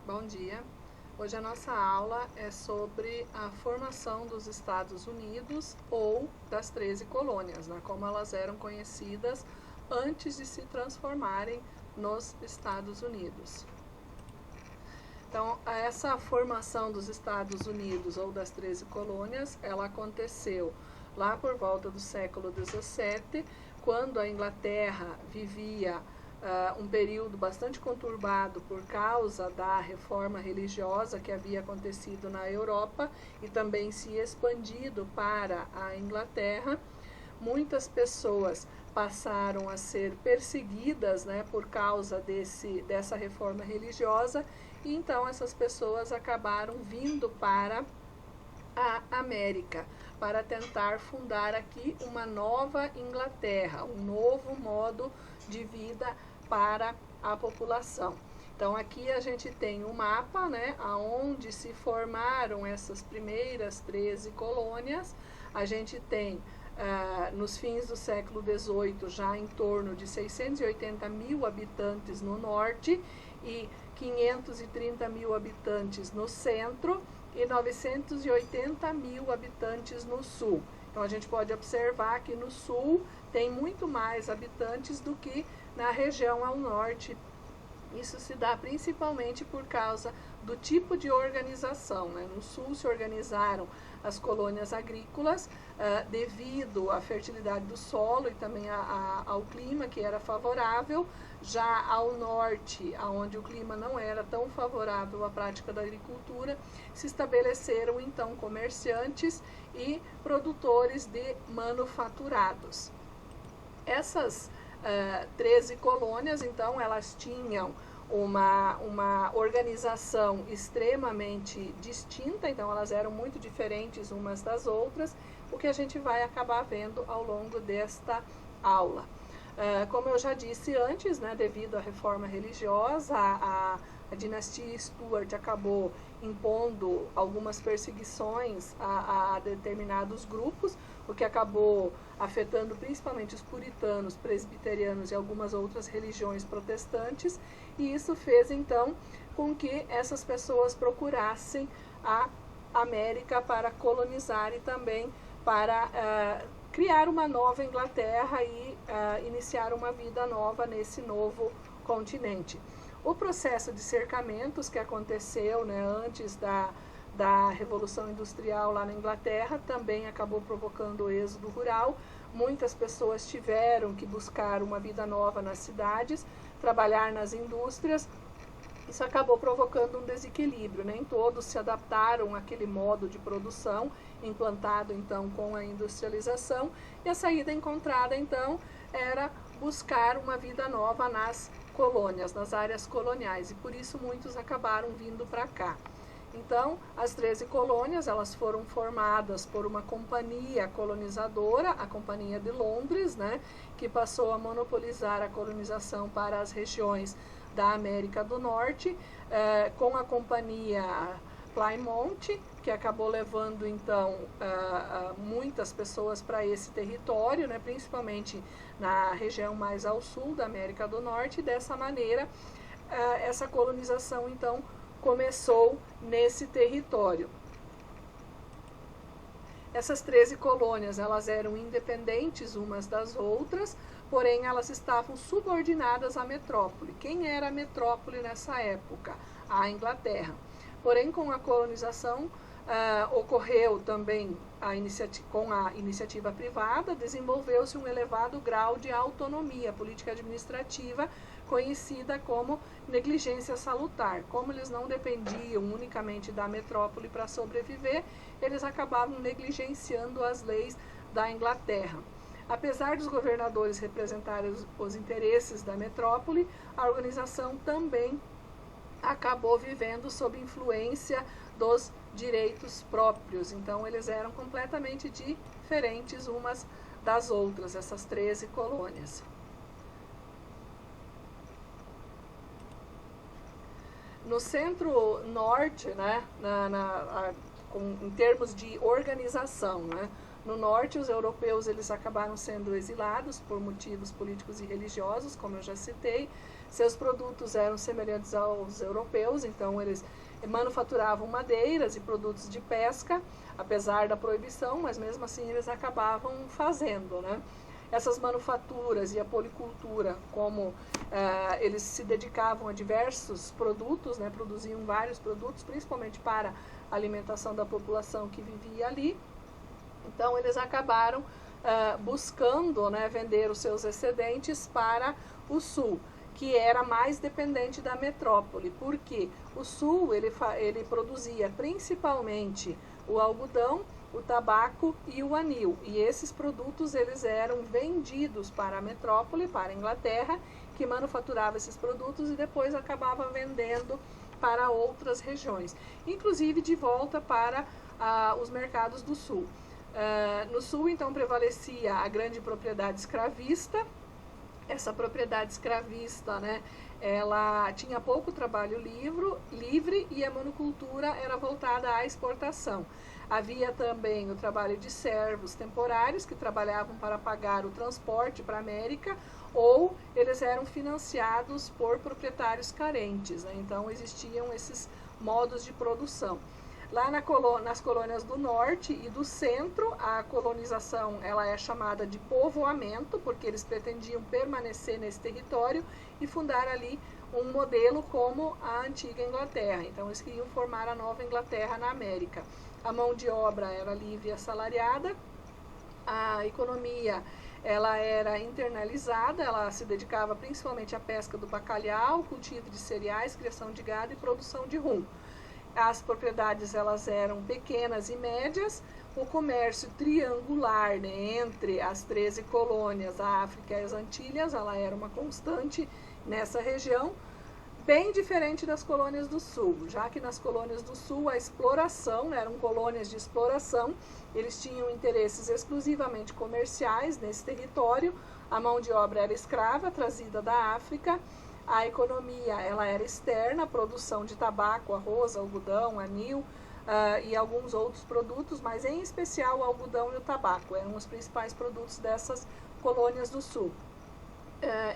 Bom dia. Hoje a nossa aula é sobre a formação dos Estados Unidos ou das 13 colônias, né, como elas eram conhecidas antes de se transformarem nos Estados Unidos. Então, essa formação dos Estados Unidos ou das 13 colônias, ela aconteceu lá por volta do século XVII, quando a Inglaterra vivia um período bastante conturbado por causa da reforma religiosa que havia acontecido na Europa e também se expandido para a Inglaterra. Muitas pessoas passaram a ser perseguidas, né, por causa dessa reforma religiosa, e então essas pessoas acabaram vindo para a América para tentar fundar aqui uma nova Inglaterra, um novo modo de vida para a população. Então aqui a gente tem um mapa, né, aonde se formaram essas primeiras 13 colônias. A gente tem nos fins do século XVIII já em torno de 680 mil habitantes no norte e 530 mil habitantes no centro e 980 mil habitantes no sul. Então a gente pode observar que no sul tem muito mais habitantes do que na região ao norte. Isso se dá principalmente por causa do tipo de organização, né? No sul se organizaram as colônias agrícolas devido à fertilidade do solo e também ao clima que era favorável. Já ao norte, onde o clima não era tão favorável à prática da agricultura, se estabeleceram então comerciantes e produtores de manufaturados. Essas 13 colônias, então, elas tinham uma organização extremamente distinta, então elas eram muito diferentes umas das outras, o que a gente vai acabar vendo ao longo desta aula. Como eu já disse antes, né, devido à reforma religiosa, a dinastia Stuart acabou impondo algumas perseguições a determinados grupos, o que acabou afetando principalmente os puritanos, presbiterianos e algumas outras religiões protestantes, e isso fez então com que essas pessoas procurassem a América para colonizar e também para criar uma nova Inglaterra e iniciar uma vida nova nesse novo continente. O processo de cercamentos que aconteceu, né, antes da Revolução Industrial lá na Inglaterra também acabou provocando o êxodo rural. Muitas pessoas tiveram que buscar uma vida nova nas cidades, trabalhar nas indústrias. Isso acabou provocando um desequilíbrio. Nem todos se adaptaram àquele modo de produção implantado então com a industrialização, e a saída encontrada então era buscar uma vida nova nas colônias, nas áreas coloniais, e por isso muitos acabaram vindo para cá. Então, as 13 colônias, elas foram formadas por uma companhia colonizadora, a Companhia de Londres, né, que passou a monopolizar a colonização para as regiões da América do Norte, com a Companhia Plymouth, que acabou levando então muitas pessoas para esse território, né, principalmente na região mais ao sul da América do Norte, e dessa maneira essa colonização então começou nesse território. Essas 13 colônias, elas eram independentes umas das outras, porém elas estavam subordinadas à metrópole. Quem era a metrópole nessa época? A Inglaterra. Porém, com a colonização, ocorreu também com a iniciativa privada, desenvolveu-se um elevado grau de autonomia política administrativa, conhecida como negligência salutar. Como eles não dependiam unicamente da metrópole para sobreviver, eles acabavam negligenciando as leis da Inglaterra. Apesar dos governadores representarem os interesses da metrópole, a organização também acabou vivendo sob influência dos direitos próprios. Então eles eram completamente diferentes umas das outras, essas 13 colônias. No centro-norte, né, em termos de organização, né, no norte os europeus eles acabaram sendo exilados por motivos políticos e religiosos, como eu já citei. Seus produtos eram semelhantes aos europeus, então eles manufaturavam madeiras e produtos de pesca, apesar da proibição, mas mesmo assim eles acabavam fazendo, né? Essas manufaturas e a policultura, como eles se dedicavam a diversos produtos, né, produziam vários produtos, principalmente para a alimentação da população que vivia ali. Então eles acabaram buscando, né, vender os seus excedentes para o sul, que era mais dependente da metrópole, porque o sul ele produzia principalmente o algodão, o tabaco e o anil, e esses produtos eles eram vendidos para a metrópole, para a Inglaterra, que manufaturava esses produtos e depois acabava vendendo para outras regiões, inclusive de volta para os mercados do sul. No sul, então, prevalecia a grande propriedade escravista. Essa propriedade escravista, né, ela tinha pouco trabalho livre e a monocultura era voltada à exportação. Havia também o trabalho de servos temporários que trabalhavam para pagar o transporte para a América, ou eles eram financiados por proprietários carentes, né? Então existiam esses modos de produção. Lá nas colônias do norte e do centro, a colonização ela é chamada de povoamento, porque eles pretendiam permanecer nesse território e fundar ali um modelo como a antiga Inglaterra. Então eles queriam formar a nova Inglaterra na América. A mão de obra era livre e assalariada, a economia ela era internalizada, ela se dedicava principalmente à pesca do bacalhau, cultivo de cereais, criação de gado e produção de rum. As propriedades elas eram pequenas e médias, o comércio triangular, né, entre as 13 colônias, a África e as Antilhas, ela era uma constante nessa região, bem diferente das colônias do sul, já que nas colônias do sul a exploração, né, eram colônias de exploração, eles tinham interesses exclusivamente comerciais nesse território, a mão de obra era escrava, trazida da África, a economia ela era externa, a produção de tabaco, arroz, algodão, anil e alguns outros produtos, mas em especial o algodão e o tabaco eram os principais produtos dessas colônias do sul.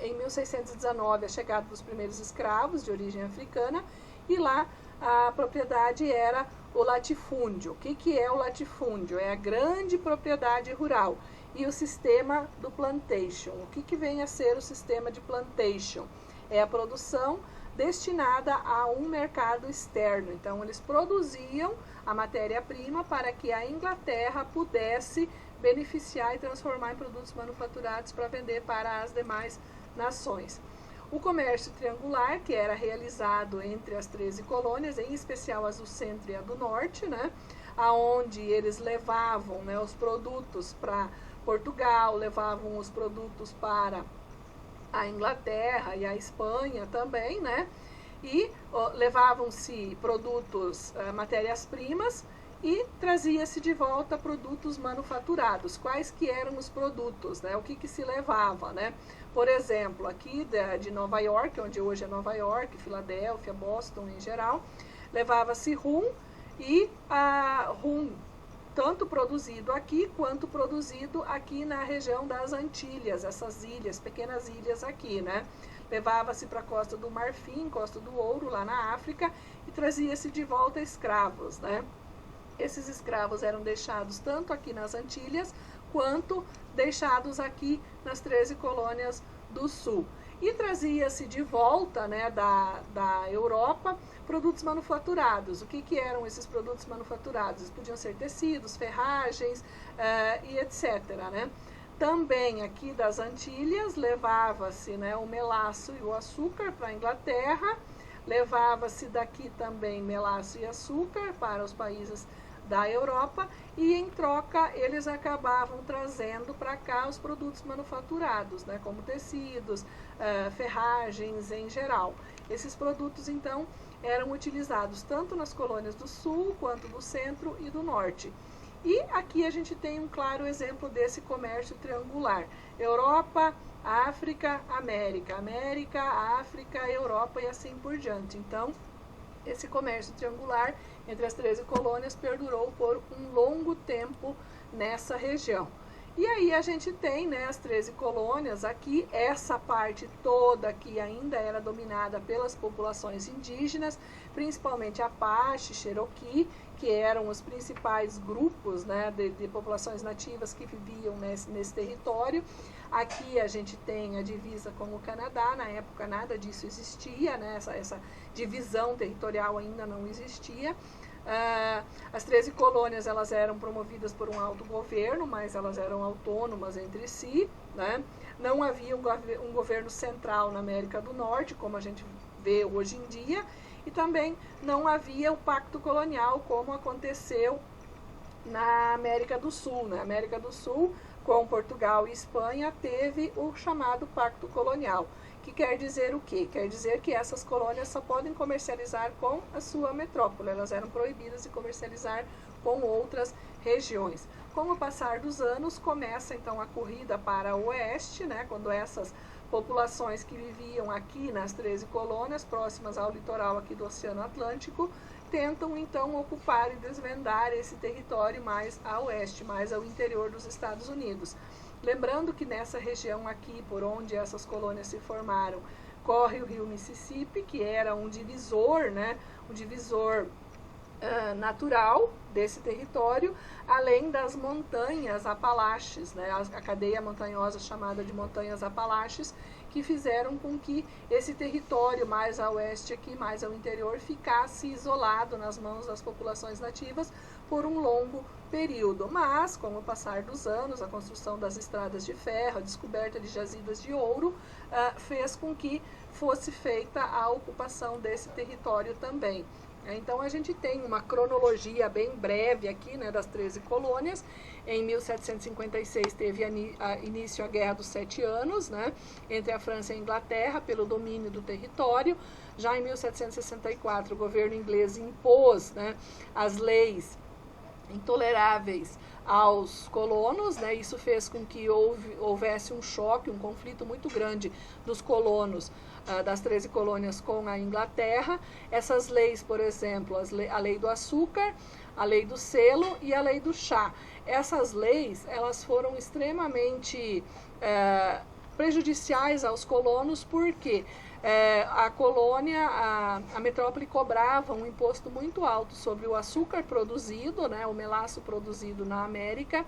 Em 1619, a chegada dos primeiros escravos de origem africana, e lá a propriedade era o latifúndio. O que é o latifúndio? É a grande propriedade rural. E o sistema do plantation. O que vem a ser o sistema de plantation? É a produção destinada a um mercado externo. Então, eles produziam a matéria-prima para que a Inglaterra pudesse beneficiar e transformar em produtos manufaturados para vender para as demais nações. O comércio triangular, que era realizado entre as 13 colônias, em especial as do centro e a do norte, né, aonde eles levavam, né, os produtos para Portugal, levavam os produtos para a Inglaterra e a Espanha também, né, e levavam-se produtos, matérias-primas, e trazia-se de volta produtos manufaturados. Quais que eram os produtos, né? O que se levava, né? Por exemplo, aqui de Nova York, onde hoje é Nova York, Filadélfia, Boston em geral, levava-se rum e rum tanto produzido aqui quanto produzido aqui na região das Antilhas, essas ilhas, pequenas ilhas aqui, né? Levava-se para a Costa do Marfim, Costa do Ouro, lá na África, e trazia-se de volta escravos, né? Esses escravos eram deixados tanto aqui nas Antilhas, quanto deixados aqui nas 13 colônias do sul. E trazia-se de volta, né, da Europa produtos manufaturados. O que eram esses produtos manufaturados? Eles podiam ser tecidos, ferragens e etc. Né? Também aqui das Antilhas levava-se, né, o melaço e o açúcar para a Inglaterra, levava-se daqui também melaço e açúcar para os países da Europa, e em troca eles acabavam trazendo para cá os produtos manufaturados, né, como tecidos, ferragens em geral. Esses produtos então eram utilizados tanto nas colônias do sul quanto do centro e do norte. E aqui a gente tem um claro exemplo desse comércio triangular: Europa, África, América, América, África, Europa e assim por diante. Então, esse comércio triangular entre as 13 colônias perdurou por um longo tempo nessa região. E aí a gente tem, né, as 13 colônias aqui, essa parte toda aqui ainda era dominada pelas populações indígenas, principalmente Apache, Cherokee, que eram os principais grupos, né, de populações nativas que viviam nesse território. Aqui a gente tem a divisa com o Canadá, na época nada disso existia, né, essa divisão territorial ainda não existia. As 13 colônias elas eram promovidas por um autogoverno, mas elas eram autônomas entre si, né? Não havia um governo central na América do Norte, como a gente vê hoje em dia, e também não havia o pacto colonial, como aconteceu na América do Sul. Na América do Sul, com Portugal e Espanha, teve o chamado pacto colonial, que quer dizer o quê? Quer dizer que essas colônias só podem comercializar com a sua metrópole, elas eram proibidas de comercializar com outras regiões. Com o passar dos anos, começa então a corrida para o oeste, né, quando essas populações que viviam aqui nas 13 colônias, próximas ao litoral aqui do Oceano Atlântico, tentam então ocupar e desvendar esse território mais a oeste, mais ao interior dos Estados Unidos. Lembrando que nessa região aqui, por onde essas colônias se formaram, corre o rio Mississippi, que era um divisor, né, um divisor natural desse território, além das montanhas Apalaches, né, a cadeia montanhosa chamada de montanhas Apalaches, que fizeram com que esse território mais a oeste aqui, mais ao interior, ficasse isolado nas mãos das populações nativas por um longo período. Mas, com o passar dos anos, a construção das estradas de ferro, a descoberta de jazidas de ouro, fez com que fosse feita a ocupação desse território também. Então a gente tem uma cronologia bem breve aqui, né, das 13 colônias. Em 1756 teve início a Guerra dos 7 Anos, né, entre a França e a Inglaterra pelo domínio do território. Já em 1764 o governo inglês impôs, né, as leis intoleráveis aos colonos, né? Isso fez com que houvesse um choque, um conflito muito grande dos colonos das 13 colônias com a Inglaterra. Essas leis, por exemplo, a lei do açúcar, a lei do selo e a lei do chá. Essas leis, elas foram extremamente prejudiciais aos colonos, porque a colônia, a metrópole cobrava um imposto muito alto sobre o açúcar produzido, né, o melaço produzido na América.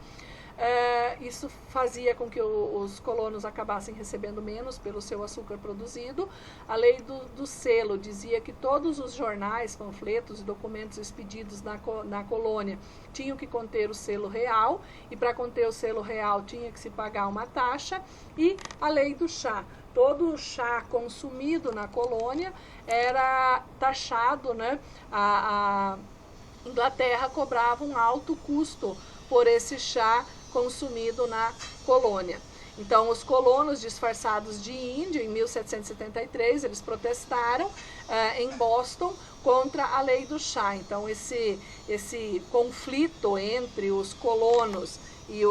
Isso fazia com que os colonos acabassem recebendo menos pelo seu açúcar produzido. A lei do selo dizia que todos os jornais, panfletos e documentos expedidos na colônia tinham que conter o selo real, e para conter o selo real tinha que se pagar uma taxa. E a lei do chá: todo o chá consumido na colônia era taxado, né? A Inglaterra cobrava um alto custo por esse chá consumido na colônia. Então, os colonos disfarçados de índio, em 1773, eles protestaram em Boston contra a lei do chá. Então, esse conflito entre os colonos e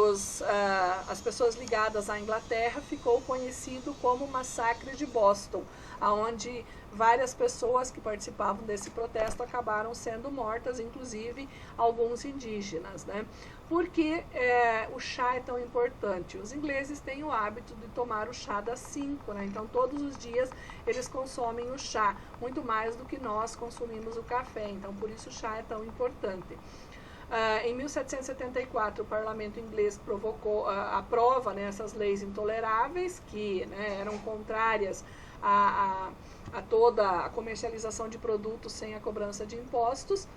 as pessoas ligadas à Inglaterra ficou conhecido como Massacre de Boston, onde várias pessoas que participavam desse protesto acabaram sendo mortas, inclusive alguns indígenas, né? Por que o chá é tão importante? Os ingleses têm o hábito de tomar o chá das 5, né? Então todos os dias eles consomem o chá, muito mais do que nós consumimos o café, então por isso o chá é tão importante. Em 1774, o parlamento inglês aprova, né, essas leis intoleráveis, que, né, eram contrárias a toda a comercialização de produtos sem a cobrança de impostos.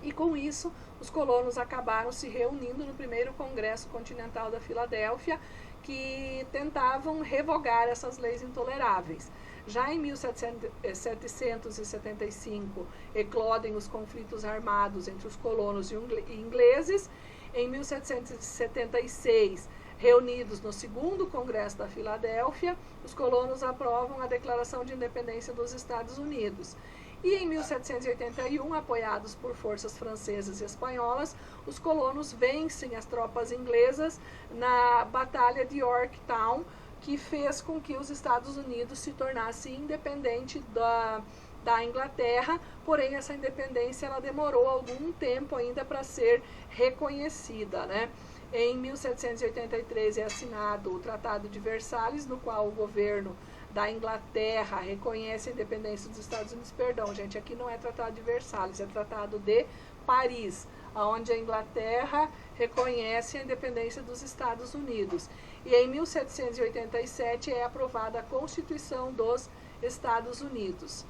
E com isso, os colonos acabaram se reunindo no primeiro Congresso Continental da Filadélfia, que tentavam revogar essas leis intoleráveis. Já em 1775, eclodem os conflitos armados entre os colonos e ingleses. Em 1776, reunidos no segundo Congresso da Filadélfia, os colonos aprovam a Declaração de Independência dos Estados Unidos. E em 1781, apoiados por forças francesas e espanholas, os colonos vencem as tropas inglesas na Batalha de Yorktown, que fez com que os Estados Unidos se tornassem independente da Inglaterra, porém essa independência ela demorou algum tempo ainda para ser reconhecida, né? Em 1783 é assinado o Tratado de Versalhes, no qual o governo da Inglaterra reconhece a independência dos Estados Unidos. Perdão, gente, aqui não é Tratado de Versalhes, é Tratado de Paris, onde a Inglaterra reconhece a independência dos Estados Unidos. E em 1787 é aprovada a Constituição dos Estados Unidos.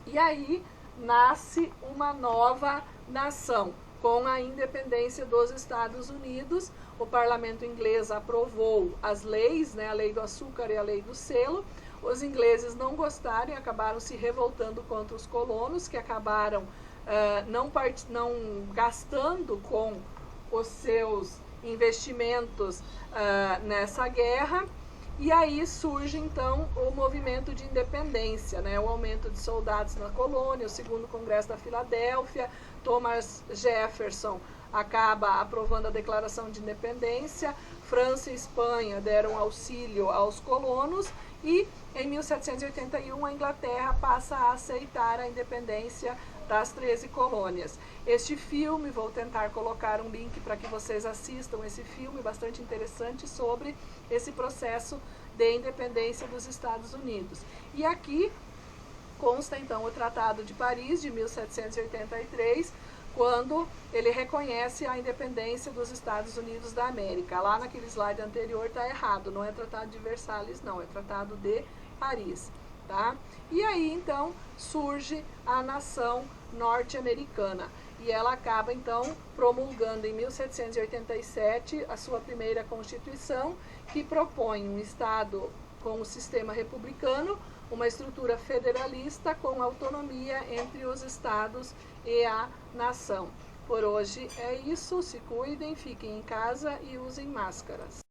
E aí nasce uma nova nação, com a independência dos Estados Unidos. O parlamento inglês aprovou as leis, né, a lei do açúcar e a lei do selo. Os ingleses não gostaram e acabaram se revoltando contra os colonos, que acabaram não gastando com os seus investimentos nessa guerra. E aí surge então o movimento de independência, né? O aumento de soldados na colônia, o segundo congresso da Filadélfia. Thomas Jefferson acaba aprovando a declaração de independência. França e Espanha deram auxílio aos colonos e em 1781 a Inglaterra passa a aceitar a independência das 13 colônias. Este filme, vou tentar colocar um link para que vocês assistam esse filme, bastante interessante, sobre esse processo de independência dos Estados Unidos. E aqui consta então o Tratado de Paris de 1783, quando ele reconhece a independência dos Estados Unidos da América. Lá naquele slide anterior está errado, não é Tratado de Versalhes, não, é Tratado de Paris. Tá? E aí então surge a nação norte-americana e ela acaba então promulgando em 1787 a sua primeira Constituição, que propõe um Estado com um sistema republicano, uma estrutura federalista com autonomia entre os estados e a nação. Por hoje é isso, se cuidem, fiquem em casa e usem máscaras.